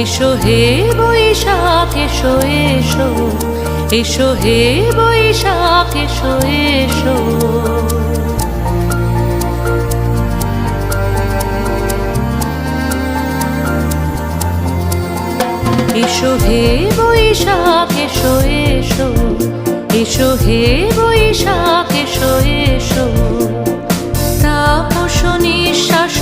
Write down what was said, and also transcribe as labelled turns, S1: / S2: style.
S1: এসো হে বৈশাখ এসো এসো, এসো হে বৈশাখ এসো এসো। এসো হে বৈশাখ এসো এসো, এসো হে বৈশাখ এসো এসো। তাপস নিঃশ্বাস